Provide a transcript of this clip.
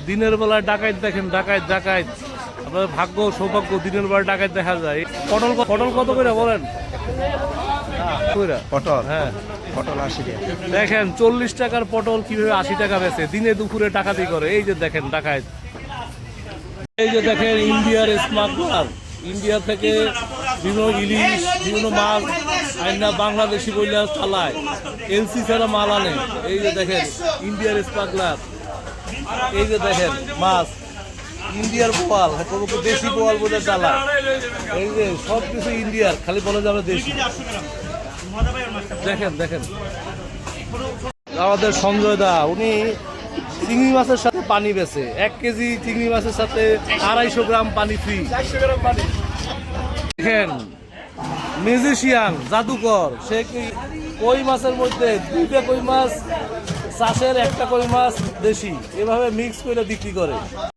দিনের বেলায় ডাকাত দেখেন, ডাকাত ডাকাত। আপনার ভাগ্য সৌভাগ্য, দিনের বেলায় ডাকাত দেখা যায়। পটল পটল কত করে বলেন? পটল, হ্যাঁ পটল 80 টাকা। দেখেন 40 টাকার পটল কিভাবে 80 টাকা বেচে, দিনে দুপুরে ডাকাতি করে। এই যে দেখেন ডাকাত। এই যে দেখেন ইন্ডিয়ার স্মাগলার, ইন্ডিয়া থেকে বিভিন্ন ইলিশ, বিভিন্ন মাছ আইনা বাংলাদেশি বইলা চালায়, এলসি ছাড়া মাল আনে। এই যে দেখেন ইন্ডিয়ার স্মাগলার। এই যে দেখেন মাছ, ইন্ডিয়ার বোয়াল, দেশি বোয়াল বলে চালায়। এই যে সব কিছু ইন্ডিয়ার, খালি বলে যাবে দেশি। দেখেন দেখেন আমাদের সঞ্জয় দা, উনি চিংড়ি মাছের সাথে পানি বেচে। 1 কেজি চিংড়ি মাছের সাথে 250 গ্রাম পানি ফ্রি। দেখেন ম্যাজিশিয়ান, জাদুকর, সে কি কই মাছের মধ্যে 2টা কই মাছ চাষের, 1টা কই মাছ দেশি, এভাবে মিক্স করে বিক্রি করে।